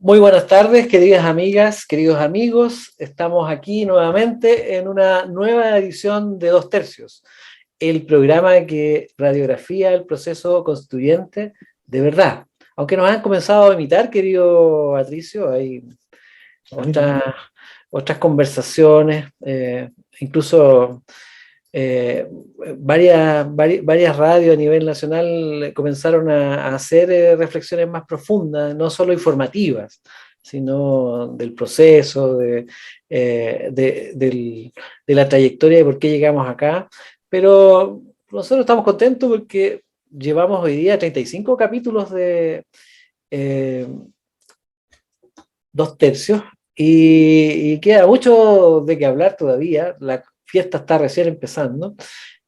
Muy buenas tardes, queridas amigas, queridos amigos. Estamos aquí nuevamente en una nueva edición de Dos Tercios, el programa que radiografía el proceso constituyente de verdad. Aunque nos han comenzado a imitar, querido Patricio, hay otras, otras conversaciones, incluso eh, varias radios a nivel nacional comenzaron a hacer reflexiones más profundas, no solo informativas, sino del proceso, de la trayectoria de por qué llegamos acá. Pero nosotros estamos contentos porque llevamos hoy día 35 capítulos de eh, Dos Tercios y queda mucho de qué hablar todavía. La fiesta está recién empezando.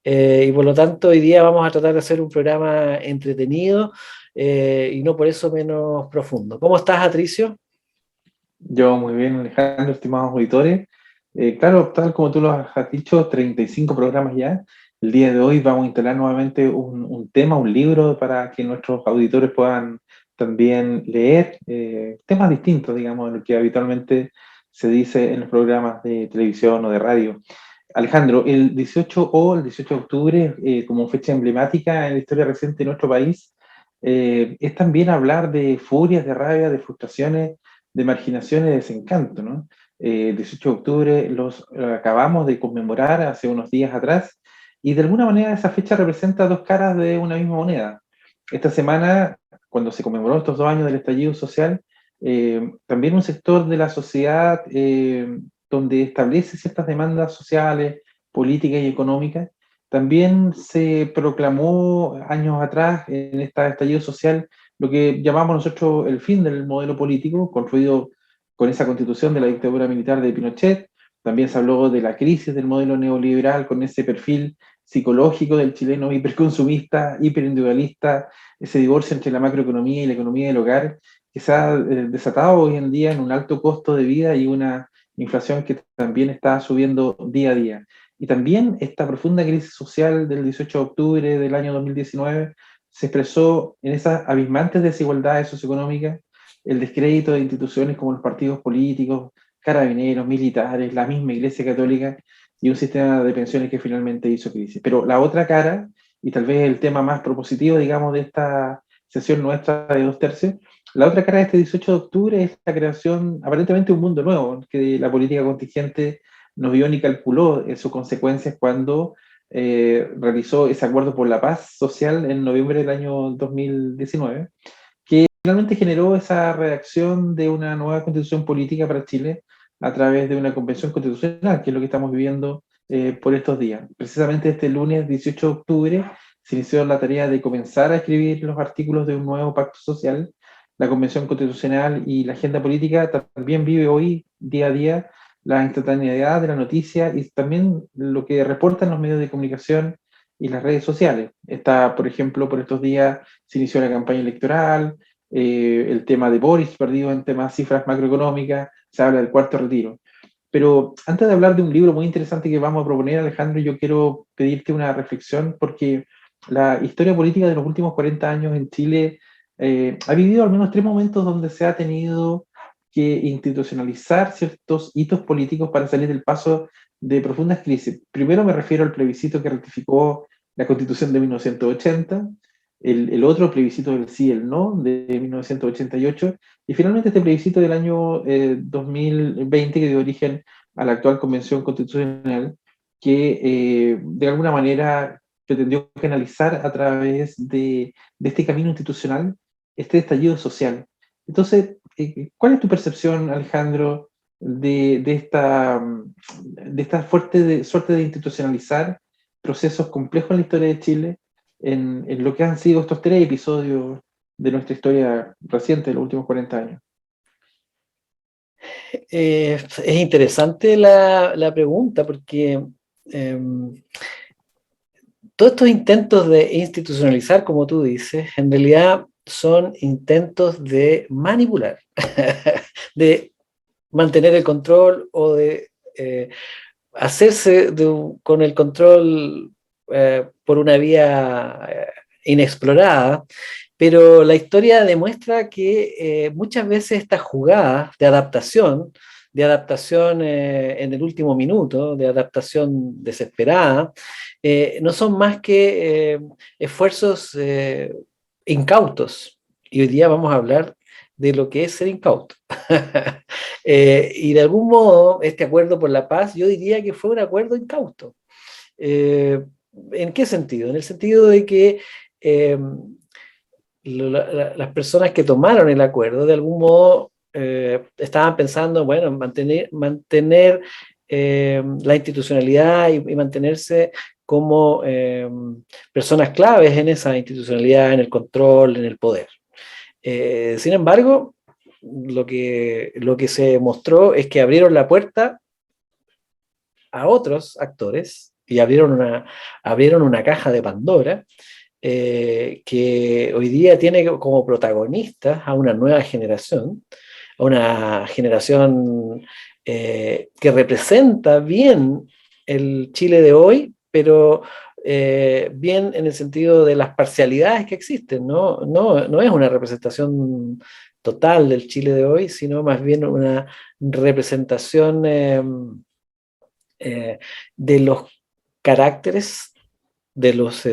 Y por lo tanto, hoy día vamos a tratar de hacer un programa entretenido y no por eso menos profundo. ¿Cómo estás, Atricio? Yo muy bien, Alejandro, estimados auditores. Claro, tal como tú lo has dicho, 35 programas ya. El día de hoy vamos a instalar nuevamente un tema, un libro para que nuestros auditores puedan también leer temas distintos, digamos, de lo que habitualmente se dice en los programas de televisión o de radio. Alejandro, el 18 de octubre, como fecha emblemática en la historia reciente de nuestro país, es también hablar de furias, de rabia, de frustraciones, de marginación y desencanto, ¿no? 18 de octubre los acabamos de conmemorar hace unos días atrás y de alguna manera esa fecha representa dos caras de una misma moneda. Esta semana, cuando se conmemoró estos 2 años del estallido social, también un sector de la sociedad donde establece ciertas demandas sociales, políticas y económicas, también se proclamó años atrás en este estallido social lo que llamamos nosotros el fin del modelo político, construido con esa constitución de la dictadura militar de Pinochet. También se habló de la crisis del modelo neoliberal con ese perfil psicológico del chileno hiperconsumista, hiperindividualista, ese divorcio entre la macroeconomía y la economía del hogar, que se ha desatado hoy en día en un alto costo de vida y una inflación que también está subiendo día a día. Y también esta profunda crisis social del 18 de octubre del año 2019 se expresó en esas abismantes desigualdades socioeconómicas, el descrédito de instituciones como los partidos políticos, carabineros, militares, la misma Iglesia Católica y un sistema de pensiones que finalmente hizo crisis. Pero la otra cara, y tal vez el tema más propositivo, digamos, de esta sesión nuestra de Dos Tercios, la otra cara de este 18 de octubre es la creación, aparentemente, de un mundo nuevo, que la política contingente no vio ni calculó en sus consecuencias cuando realizó ese acuerdo por la paz social en noviembre del año 2019, que finalmente generó esa redacción de una nueva constitución política para Chile a través de una convención constitucional, que es lo que estamos viviendo por estos días. Precisamente este lunes 18 de octubre se inició la tarea de comenzar a escribir los artículos de un nuevo pacto social. La convención constitucional y la agenda política también vive hoy, día a día, la instantaneidad de la noticia y también lo que reportan los medios de comunicación y las redes sociales. Está, por ejemplo, por estos días se inició la campaña electoral, el tema de Boris perdido en temas cifras macroeconómicas, se habla del cuarto retiro. Pero antes de hablar de un libro muy interesante que vamos a proponer, Alejandro, yo quiero pedirte una reflexión porque la historia política de los últimos 40 años en Chile ha vivido al menos tres momentos donde se ha tenido que institucionalizar ciertos hitos políticos para salir del paso de profundas crisis. Primero me refiero al plebiscito que ratificó la Constitución de 1980, el otro plebiscito del sí y el no de 1988, y finalmente este plebiscito del año 2020 que dio origen a la actual Convención Constitucional, que de alguna manera pretendió canalizar a través de este camino institucional este estallido social. Entonces, ¿cuál es tu percepción, Alejandro, de esta suerte de institucionalizar procesos complejos en la historia de Chile en lo que han sido estos tres episodios de nuestra historia reciente, de los últimos 40 años? Es interesante la pregunta porque eh, todos estos intentos de institucionalizar, como tú dices, en realidad son intentos de manipular, de mantener el control o de hacerse con el control por una vía inexplorada pero la historia demuestra que muchas veces estas jugadas de adaptación en el último minuto, de adaptación desesperada, no son más que esfuerzos incautos. Y hoy día vamos a hablar de lo que es ser incauto. Y de algún modo, este acuerdo por la paz, yo diría que fue un acuerdo incauto. Eh, ¿En qué sentido? En el sentido de que eh, las personas que tomaron el acuerdo de algún modo estaban pensando, bueno, mantener la institucionalidad y mantenerse como personas claves en esa institucionalidad, en el control, en el poder. Sin embargo, lo que se mostró es que abrieron la puerta a otros actores y abrieron una caja de Pandora que hoy día tiene como protagonistas a a una generación que representa bien el Chile de hoy, pero bien en el sentido de las parcialidades que existen, no es una representación total del Chile de hoy, sino más bien una representación de los caracteres, de los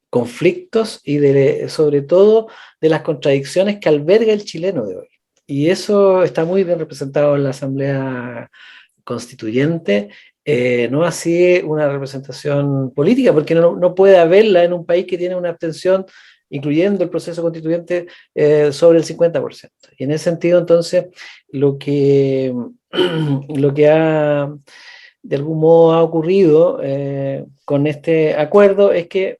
conflictos y sobre todo de las contradicciones que alberga el chileno de hoy. Y eso está muy bien representado en la Asamblea Constituyente, no así una representación política, porque no puede haberla en un país que tiene una abstención, incluyendo el proceso constituyente, sobre el 50%. Y en ese sentido, entonces, lo que, lo que ha de algún modo ha ocurrido con este acuerdo es que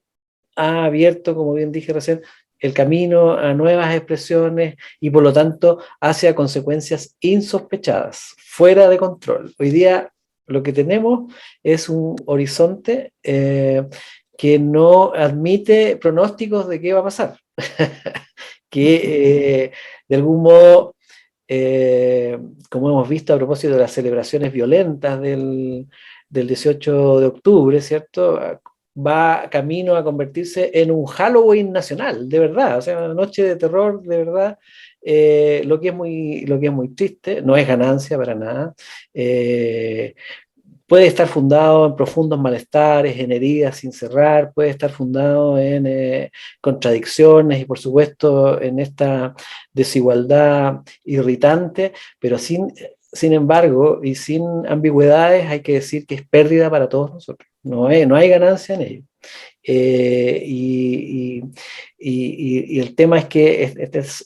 ha abierto, como bien dije recién, el camino a nuevas expresiones y por lo tanto hacia consecuencias insospechadas, fuera de control. Hoy día lo que tenemos es un horizonte que no admite pronósticos de qué va a pasar, que de algún modo como hemos visto a propósito de las celebraciones violentas del 18 de octubre, ¿cierto? Va camino a convertirse en un Halloween nacional, de verdad, o sea, una noche de terror, de verdad, lo que es muy triste, no es ganancia para nada. Puede estar fundado en profundos malestares, en heridas sin cerrar, puede estar fundado en contradicciones y por supuesto en esta desigualdad irritante, pero sin embargo y sin ambigüedades hay que decir que es pérdida para todos nosotros, no hay ganancia en ello. Y el tema es que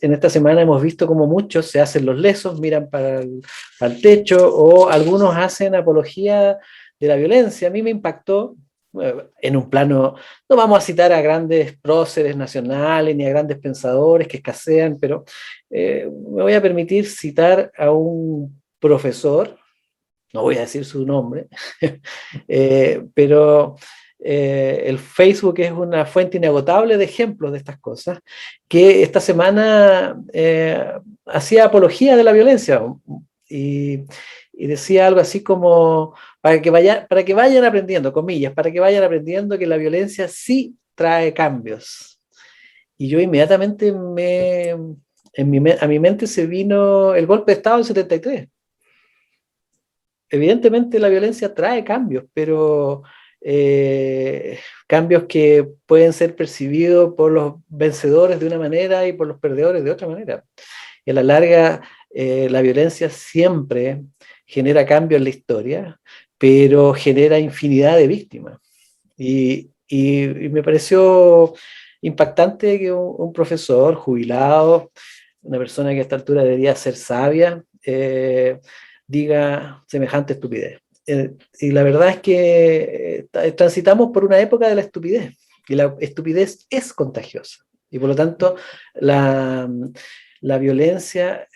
en esta semana hemos visto como muchos se hacen los lesos, miran para el techo, o algunos hacen apología de la violencia. A mí me impactó en un plano, no vamos a citar a grandes próceres nacionales ni a grandes pensadores que escasean, pero me voy a permitir citar a un profesor, no voy a decir su nombre, pero el Facebook es una fuente inagotable de ejemplos de estas cosas, que esta semana hacía apología de la violencia y, y decía algo así como, para que vayan aprendiendo, comillas, para que vayan aprendiendo que la violencia sí trae cambios. Y yo inmediatamente a mi mente se vino el golpe de Estado del 73. Evidentemente la violencia trae cambios, pero cambios que pueden ser percibidos por los vencedores de una manera y por los perdedores de otra manera. Y a la larga, la violencia siempre genera cambios en la historia, pero genera infinidad de víctimas. Y me pareció impactante que un profesor jubilado, una persona que a esta altura debería ser sabia, diga semejante estupidez. Y la verdad es que transitamos por una época de la estupidez, y la estupidez es contagiosa. Y por lo tanto, la violencia,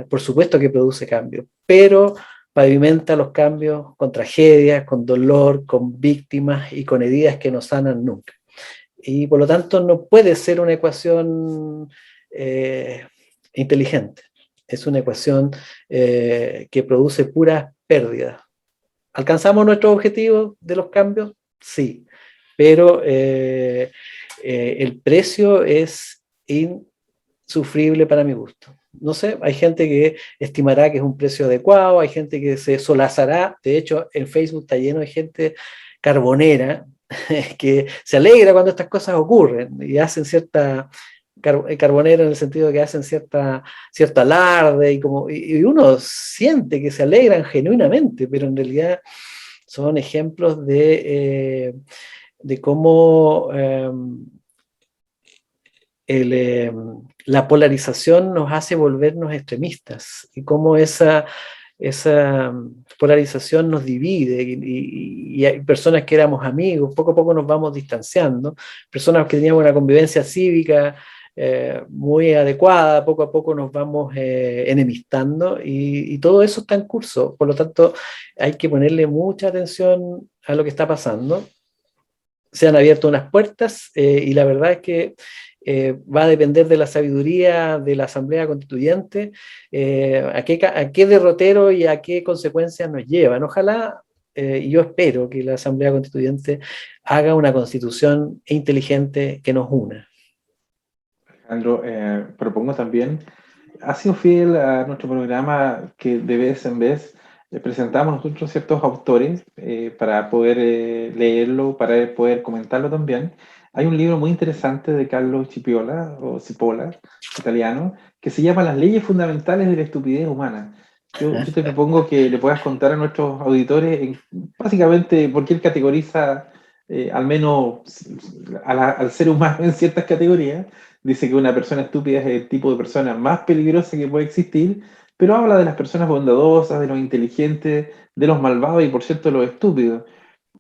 por supuesto que produce cambios, pero pavimenta los cambios con tragedias, con dolor, con víctimas y con heridas que no sanan nunca. Y por lo tanto no puede ser una ecuación inteligente. Es una ecuación que produce puras pérdidas. ¿Alcanzamos nuestros objetivos de los cambios? Sí, pero el precio es insufrible para mi gusto. No sé, hay gente que estimará que es un precio adecuado, hay gente que se solazará. De hecho, en Facebook está lleno de gente carbonera que se alegra cuando estas cosas ocurren y hacen carbonero en el sentido de que hacen cierto alarde y uno siente que se alegran genuinamente, pero en realidad son ejemplos de cómo la polarización nos hace volvernos extremistas y cómo esa polarización nos divide y hay personas que éramos amigos, poco a poco nos vamos distanciando, personas que teníamos una convivencia cívica muy adecuada, poco a poco nos vamos enemistando y todo eso está en curso, por lo tanto hay que ponerle mucha atención a lo que está pasando. Se han abierto unas puertas y la verdad es que va a depender de la sabiduría de la Asamblea Constituyente a qué derrotero y a qué consecuencias nos llevan. Ojalá, y yo espero que la Asamblea Constituyente haga una constitución inteligente que nos una. Alejandro, propongo también, ha sido fiel a nuestro programa que de vez en vez presentamos nosotros ciertos autores para poder leerlo, para poder comentarlo también. Hay un libro muy interesante de Carlo Cipiola, o Cipolla, italiano, que se llama Las leyes fundamentales de la estupidez humana. Yo te propongo que le puedas contar a nuestros auditores básicamente por qué él categoriza al menos al ser humano en ciertas categorías. Dice que una persona estúpida es el tipo de persona más peligrosa que puede existir, pero habla de las personas bondadosas, de los inteligentes, de los malvados y, por cierto, de los estúpidos.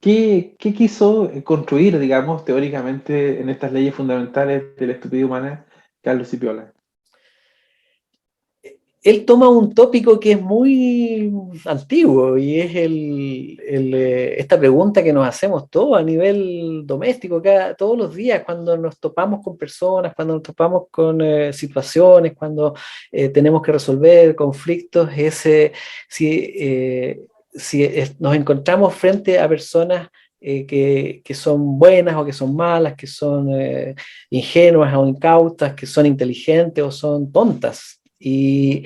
¿Qué quiso construir, digamos, teóricamente en estas leyes fundamentales de la estupidez humana Carlos Cipiola? Él toma un tópico que es muy antiguo y es esta pregunta que nos hacemos todos a nivel doméstico, todos los días, cuando nos topamos con personas, cuando nos topamos con situaciones, cuando tenemos que resolver conflictos, si nos encontramos frente a personas que son buenas o que son malas, que son ingenuas o incautas, que son inteligentes o son tontas. Y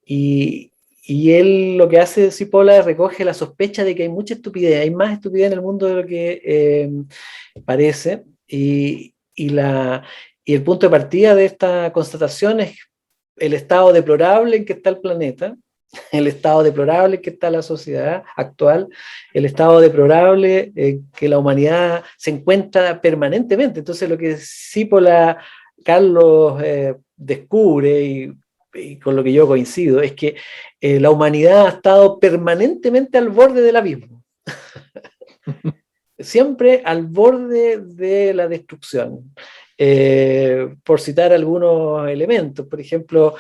él lo que hace, Cipolla, recoge la sospecha de que hay mucha estupidez, hay más estupidez en el mundo de lo que parece, y el punto de partida de esta constatación es el estado deplorable en que está el planeta, el estado deplorable en que está la sociedad actual, el estado deplorable en que la humanidad se encuentra permanentemente. Entonces lo que Cipolla, Carlos descubre y con lo que yo coincido, es que la humanidad ha estado permanentemente al borde del abismo, siempre al borde de la destrucción. Por citar algunos elementos, por ejemplo,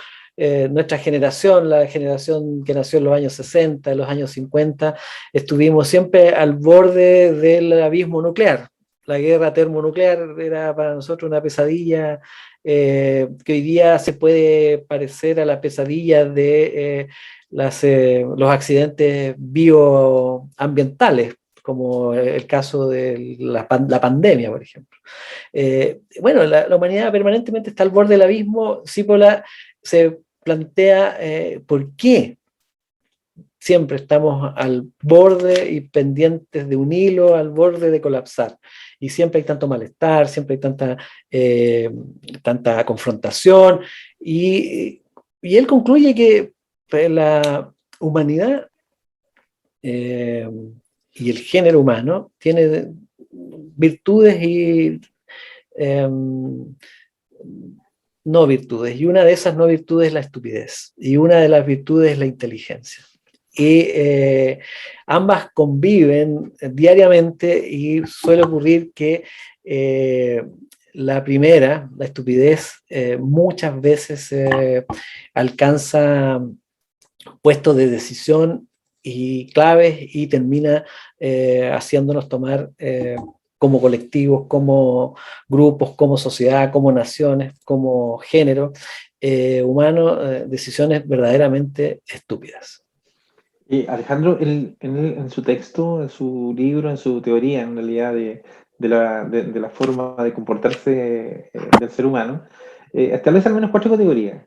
nuestra generación, la generación que nació en los años 60, en los años 50, estuvimos siempre al borde del abismo nuclear. La guerra termonuclear era para nosotros una pesadilla que hoy día se puede parecer a la pesadilla de los accidentes bioambientales, como el caso de la pandemia, por ejemplo. Bueno, la humanidad permanentemente está al borde del abismo. Cipolla se plantea por qué siempre estamos al borde y pendientes de un hilo, al borde de colapsar. Y siempre hay tanto malestar, siempre hay tanta confrontación. Y él concluye que la humanidad y el género humano tiene virtudes y no virtudes, y una de esas no virtudes es la estupidez, y una de las virtudes es la inteligencia. Y ambas conviven diariamente y suele ocurrir que la primera, la estupidez, muchas veces alcanza puestos de decisión y claves y termina haciéndonos tomar como colectivos, como grupos, como sociedad, como naciones, como género humano, decisiones verdaderamente estúpidas. Y Alejandro, en su texto, en su libro, en su teoría, en realidad, de la forma de comportarse del ser humano, establece al menos 4 categorías.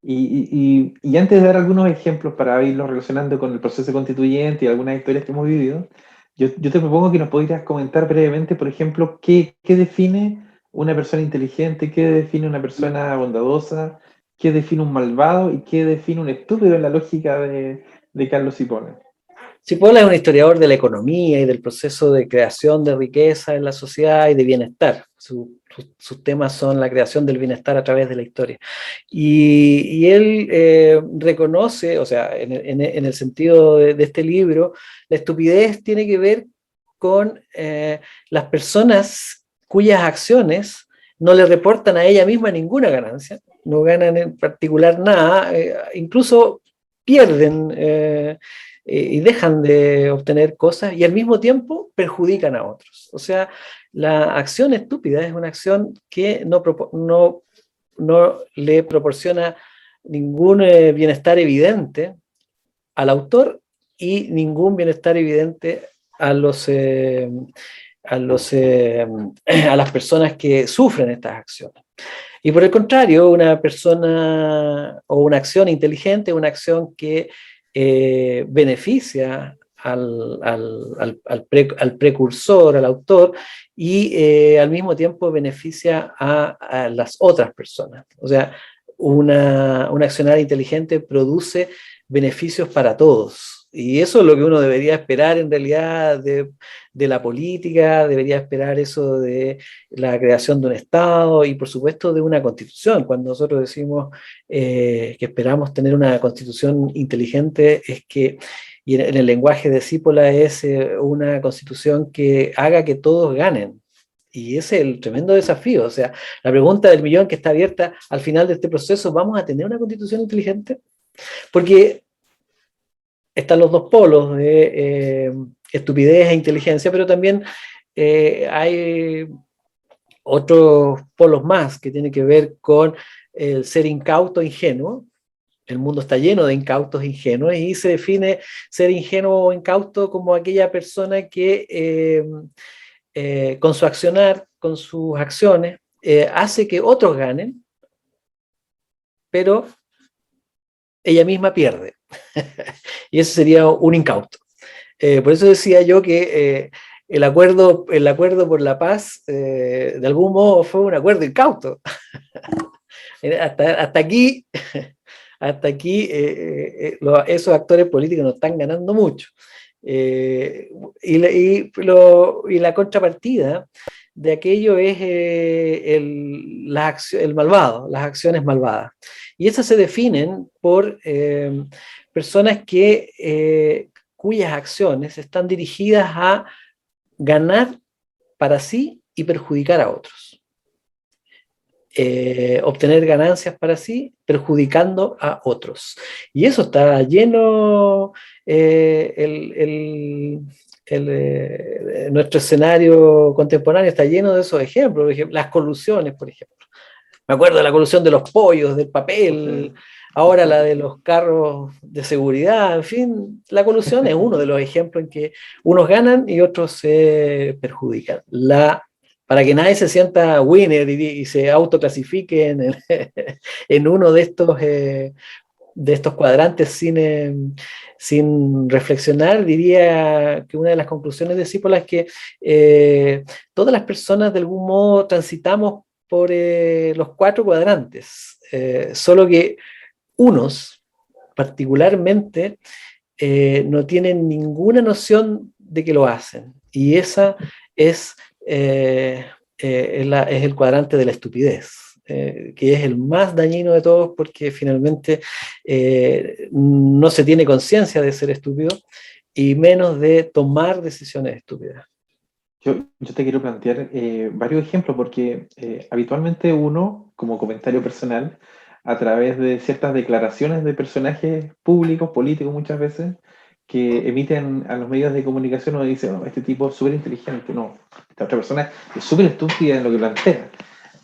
Y antes de dar algunos ejemplos para irlos relacionando con el proceso constituyente y algunas historias que hemos vivido, yo te propongo que nos podrías comentar brevemente, por ejemplo, qué define una persona inteligente, qué define una persona bondadosa, qué define un malvado y qué define un estúpido en la lógica de Carlos Cipolla. Cipolla es un historiador de la economía y del proceso de creación de riqueza en la sociedad y de bienestar. Sus temas son la creación del bienestar a través de la historia. Y él reconoce, o sea, en el sentido de este libro, la estupidez tiene que ver con las personas cuyas acciones no le reportan a ella misma ninguna ganancia, no ganan en particular nada, incluso pierden y dejan de obtener cosas y al mismo tiempo perjudican a otros. O sea, la acción estúpida es una acción que no le proporciona ningún bienestar evidente al autor y ningún bienestar evidente a a las personas que sufren estas acciones. Y por el contrario, una persona o una acción inteligente, una acción que beneficia al precursor, al autor, y al mismo tiempo beneficia a las otras personas. O sea, un accionar inteligente produce beneficios para todos. Y eso es lo que uno debería esperar en realidad de la política, debería esperar eso de la creación de un Estado y por supuesto de una constitución. Cuando nosotros decimos que esperamos tener una constitución inteligente, es que, y en el lenguaje de Cipolla, es una constitución que haga que todos ganen. Y ese es el tremendo desafío. O sea, la pregunta del millón que está abierta al final de este proceso, ¿vamos a tener una constitución inteligente? Porque están los dos polos de estupidez e inteligencia, pero también hay otros polos más que tienen que ver con el ser incauto e ingenuo. El mundo está lleno de incautos e ingenuos y se define ser ingenuo o incauto como aquella persona que con su accionar, con sus acciones, hace que otros ganen, pero ella misma pierde. Y eso sería un incauto. Por eso decía yo que el acuerdo por la paz, de algún modo, fue un acuerdo incauto. Hasta aquí, esos actores políticos no están ganando mucho. Y la contrapartida de aquello es el malvado, las acciones malvadas. Y esas se definen por personas cuyas acciones están dirigidas a ganar para sí y perjudicar a otros. Obtener ganancias para sí, perjudicando a otros. Y eso está lleno, nuestro escenario contemporáneo está lleno de esos ejemplos, por ejemplo, las colusiones, por ejemplo. Me acuerdo de la colusión de los pollos, del papel, ahora la de los carros de seguridad, en fin, la colusión es uno de los ejemplos en que unos ganan y otros se perjudican. Para que nadie se sienta winner y se autoclasifique en uno de estos cuadrantes sin reflexionar, diría que una de las conclusiones de Cipolla es que todas las personas de algún modo transitamos por los 4 cuadrantes, solo que unos particularmente no tienen ninguna noción de que lo hacen, y esa es, es el cuadrante de la estupidez, que es el más dañino de todos porque finalmente no se tiene conciencia de ser estúpido y menos de tomar decisiones estúpidas. Yo te quiero plantear varios ejemplos porque habitualmente uno, como comentario personal, a través de ciertas declaraciones de personajes públicos, políticos muchas veces, que emiten a los medios de comunicación, uno dice, no, este tipo es súper inteligente, no, esta otra persona es súper estúpida en lo que plantea.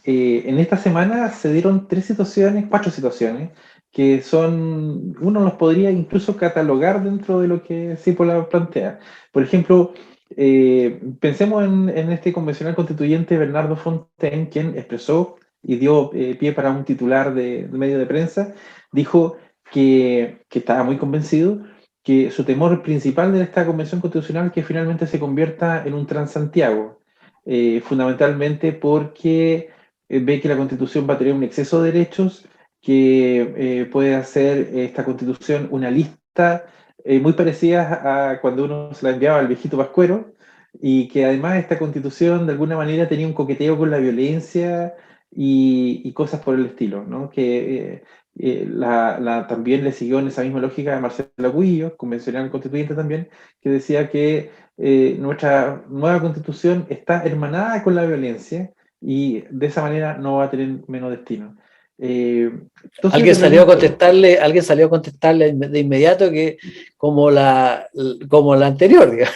En esta semana se dieron 4 situaciones, que son, uno los podría incluso catalogar dentro de lo que Cipolla plantea. Por ejemplo, pensemos en este convencional constituyente Bernardo Fontaine, quien expresó y dio pie para un titular de medio de prensa, dijo que estaba muy convencido que su temor principal de esta convención constitucional es que finalmente se convierta en un Transantiago, fundamentalmente porque ve que la constitución va a tener un exceso de derechos, que puede hacer esta constitución una lista muy parecida a cuando uno se la enviaba al viejito Pascuero, y que además esta constitución de alguna manera tenía un coqueteo con la violencia y cosas por el estilo, ¿no? Que también le siguió en esa misma lógica a Marcelo Aguillo, convencional constituyente también, que decía que nuestra nueva constitución está hermanada con la violencia y de esa manera no va a tener menos destino. Entonces yo te pregunto, Alguien salió a contestarle de inmediato que como la anterior, digamos.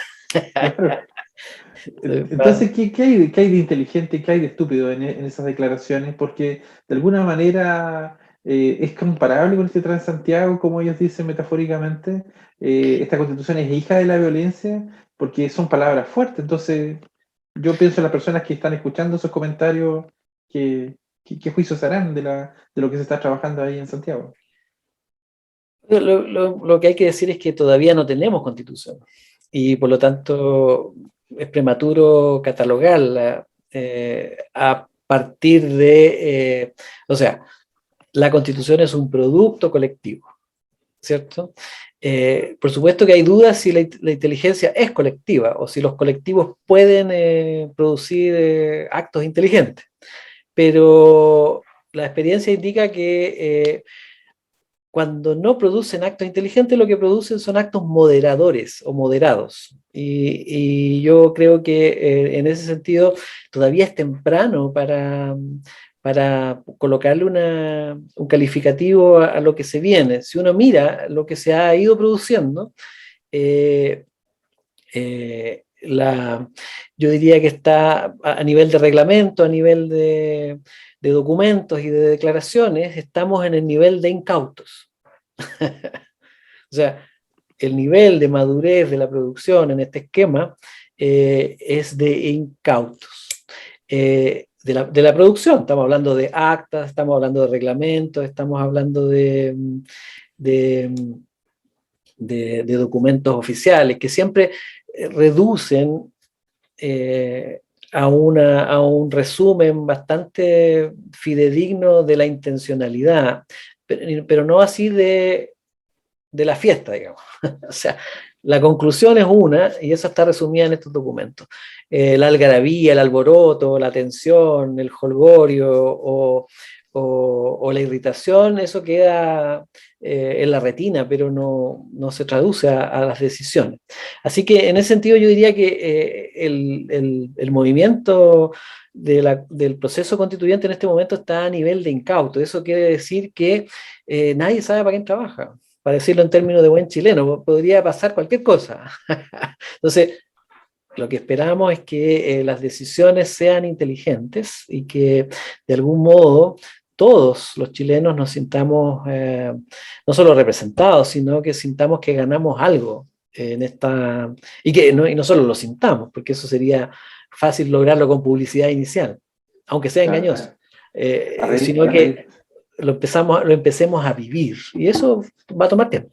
claro, entonces, qué hay de inteligente, qué hay de estúpido en esas declaraciones? Porque de alguna manera es comparable con este Transantiago, como ellos dicen metafóricamente. Esta constitución es hija de la violencia porque son palabras fuertes. Entonces, yo pienso en las personas que están escuchando esos comentarios, ¿qué juicios harán de lo que se está trabajando ahí en Santiago? Lo que hay que decir es que todavía no tenemos constitución y por lo tanto es prematuro catalogarla a partir o sea, la constitución es un producto colectivo, ¿cierto? Por supuesto que hay dudas si la inteligencia es colectiva o si los colectivos pueden producir actos inteligentes, pero la experiencia indica que cuando no producen actos inteligentes, lo que producen son actos moderadores o moderados. Y yo creo que en ese sentido todavía es temprano para colocarle un calificativo a lo que se viene. Si uno mira lo que se ha ido produciendo, eh, yo diría que está a nivel de reglamento, a nivel de documentos y de declaraciones, estamos en el nivel de incautos. O sea, el nivel de madurez de la producción en este esquema es de incautos. De la producción, estamos hablando de actas, estamos hablando de reglamentos, estamos hablando de, de documentos oficiales que siempre reducen a un resumen bastante fidedigno de la intencionalidad, pero no así de la fiesta, digamos. O sea, la conclusión es una, y esa está resumida en estos documentos. La algarabía, el alboroto, la tensión, el jolgorio o la irritación, eso queda en la retina, pero no se traduce a las decisiones. Así que en ese sentido yo diría que el movimiento del proceso constituyente en este momento está a nivel de incauto. Eso quiere decir que nadie sabe para quién trabaja, para decirlo en términos de buen chileno, podría pasar cualquier cosa. Entonces, lo que esperamos es que las decisiones sean inteligentes y que de algún modo todos los chilenos nos sintamos no solo representados, sino que sintamos que ganamos algo en esta, y no solo lo sintamos, porque eso sería fácil lograrlo con publicidad inicial, aunque sea Claro, engañoso, sino a raíz, que lo empecemos a vivir, y eso va a tomar tiempo.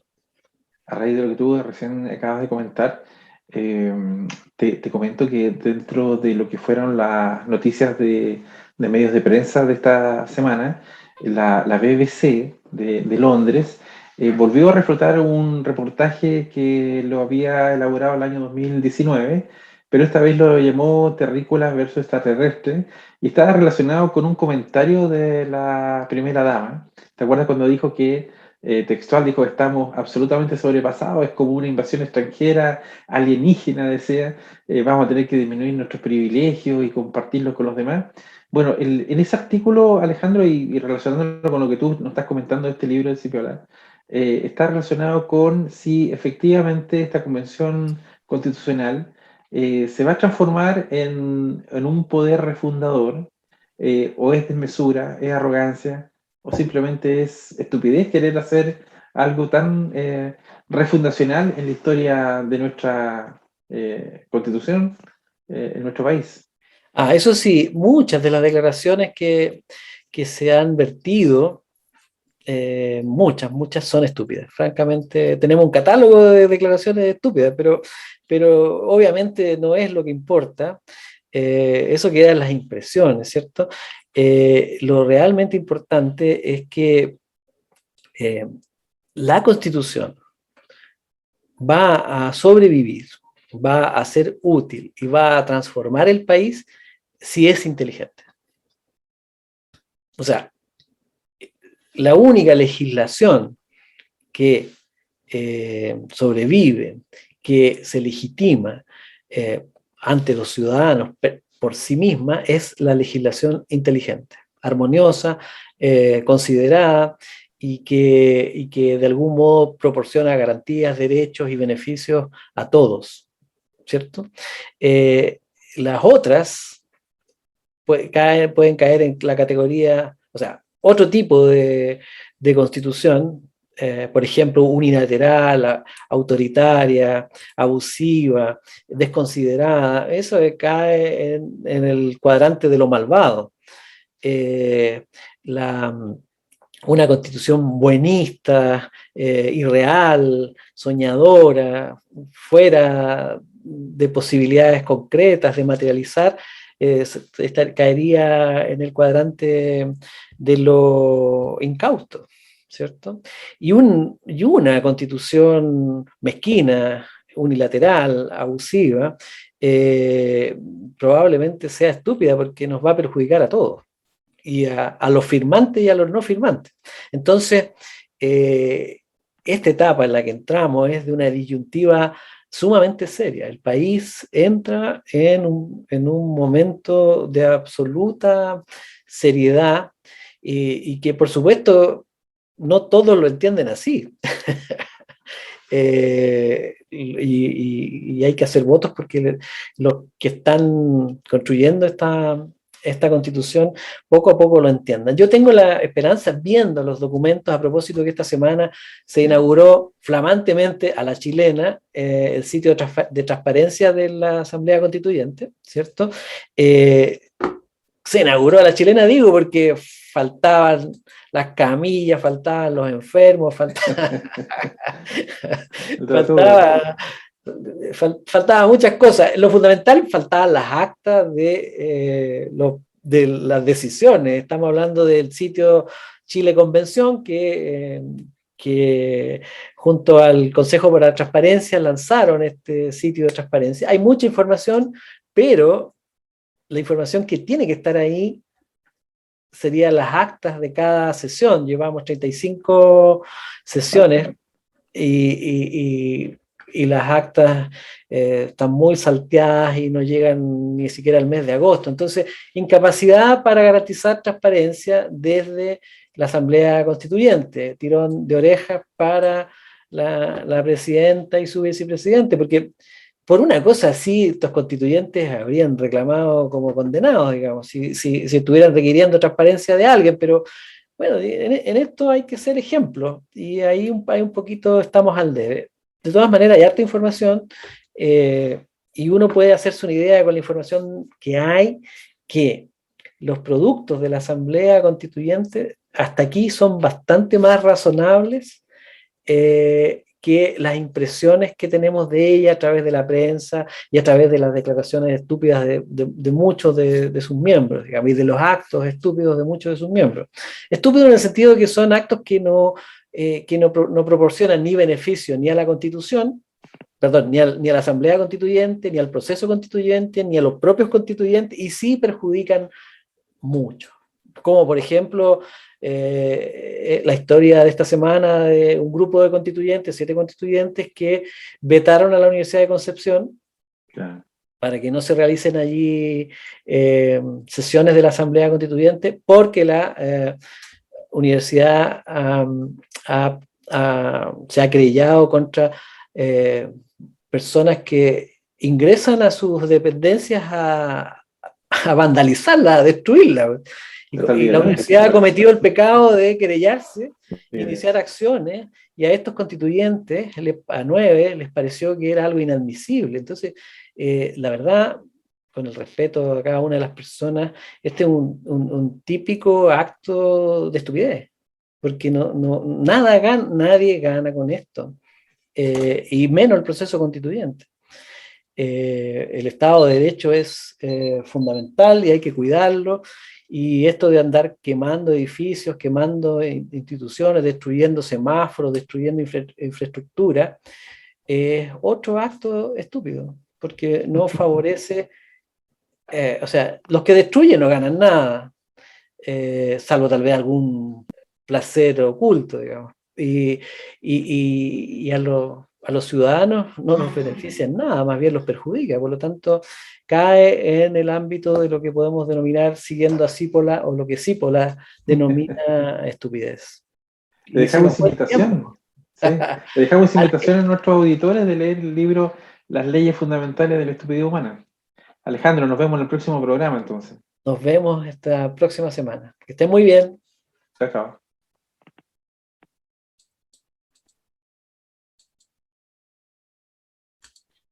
a raíz de lo que tú recién acabas de comentar, eh, te comento que dentro de lo que fueron las noticias de medios de prensa de esta semana, la BBC de Londres volvió a reflotar un reportaje que lo había elaborado el año 2019, pero esta vez lo llamó Terrícolas versus extraterrestres y estaba relacionado con un comentario de la primera dama. ¿Te acuerdas cuando dijo que textual dijo, estamos absolutamente sobrepasados, es como una invasión extranjera, alienígena, decía, vamos a tener que disminuir nuestros privilegios y compartirlos con los demás? Bueno, en ese artículo, Alejandro, y relacionándolo con lo que tú nos estás comentando de este libro de Cipiola, está relacionado con si efectivamente esta convención constitucional se va a transformar en un poder refundador, o es desmesura, es arrogancia, o simplemente es estupidez querer hacer algo tan refundacional en la historia de nuestra constitución en nuestro país. Eso sí, muchas de las declaraciones que se han vertido, muchas son estúpidas. Francamente, tenemos un catálogo de declaraciones estúpidas, pero obviamente no es lo que importa. Eso queda en las impresiones, ¿cierto? Lo realmente importante es que la Constitución va a sobrevivir, va a ser útil y va a transformar el país si es inteligente. O sea, la única legislación que sobrevive, que se legitima ante los ciudadanos por sí misma, es la legislación inteligente, armoniosa, considerada, y que de algún modo proporciona garantías, derechos y beneficios a todos, ¿cierto? Las otras pueden caer en la categoría, o sea, otro tipo de constitución, por ejemplo, unilateral, autoritaria, abusiva, desconsiderada, eso cae en el cuadrante de lo malvado. Eh, la, una constitución buenista, irreal, soñadora, fuera de posibilidades concretas de materializar, caería en el cuadrante de lo incauto, ¿cierto? Y una constitución mezquina, unilateral, abusiva, probablemente sea estúpida porque nos va a perjudicar a todos, y a los firmantes y a los no firmantes. Entonces, esta etapa en la que entramos es de una disyuntiva sumamente seria. El país entra en un momento de absoluta seriedad, y que por supuesto no todos lo entienden así. Y hay que hacer votos porque los que están construyendo esta constitución poco a poco lo entiendan. Yo tengo la esperanza, viendo los documentos, a propósito que esta semana se inauguró flamantemente a la chilena el sitio de transparencia de la Asamblea Constituyente, ¿cierto? Se inauguró a la chilena, digo, porque faltaban las camillas, faltaban los enfermos, faltaba muchas cosas. Lo fundamental, faltaban las actas de las decisiones. Estamos hablando del sitio Chile Convención, que junto al Consejo para la Transparencia lanzaron este sitio de transparencia. Hay mucha información, pero la información que tiene que estar ahí serían las actas de cada sesión. Llevamos 35 sesiones y las actas están muy salteadas y no llegan ni siquiera al mes de agosto. Entonces, incapacidad para garantizar transparencia desde la Asamblea Constituyente, tirón de orejas para la presidenta y su vicepresidente, porque por una cosa así, estos constituyentes habrían reclamado como condenados, digamos, si estuvieran requiriendo transparencia de alguien, pero bueno, en esto hay que ser ejemplo, y ahí hay un poquito, estamos al debe. De todas maneras, hay harta información, y uno puede hacerse una idea con la información que hay, que los productos de la Asamblea Constituyente hasta aquí son bastante más razonables que las impresiones que tenemos de ella a través de la prensa y a través de las declaraciones estúpidas de muchos de sus miembros, digamos, y de los actos estúpidos de muchos de sus miembros. Estúpidos en el sentido de que son actos que no proporcionan ni beneficio ni a la Constitución, perdón, ni a la Asamblea Constituyente, ni al proceso constituyente, ni a los propios constituyentes, y sí perjudican mucho. Como por ejemplo la historia de esta semana de un grupo de constituyentes, 7 constituyentes, que vetaron a la Universidad de Concepción, claro, para que no se realicen allí sesiones de la Asamblea Constituyente, porque la universidad se ha querellado contra personas que ingresan a sus dependencias a vandalizarla, a destruirla. Y la universidad ha cometido el pecado de querellarse, iniciar acciones, y a estos constituyentes, a 9, les pareció que era algo inadmisible. Entonces, la verdad, con el respeto a cada una de las personas, este es un típico acto de estupidez, porque nadie gana con esto, y menos el proceso constituyente. El Estado de Derecho es fundamental y hay que cuidarlo, y esto de andar quemando edificios, quemando instituciones, destruyendo semáforos, destruyendo infraestructura, es otro acto estúpido, porque no favorece, o sea, los que destruyen no ganan nada, salvo tal vez algún placer oculto, digamos. Y a los ciudadanos no nos benefician nada, más bien los perjudica. Por lo tanto, cae en el ámbito de lo que podemos denominar, siguiendo a Cípola, o lo que Cípola denomina estupidez. Le Y se dejamos nos esa fue el tiempo. invitación. ¿Sí? Le dejamos esa invitación a nuestros auditores de leer el libro Las leyes fundamentales de la estupidez humana. Alejandro, nos vemos en el próximo programa entonces. Nos vemos esta próxima semana. Que estén muy bien. Chao, chao.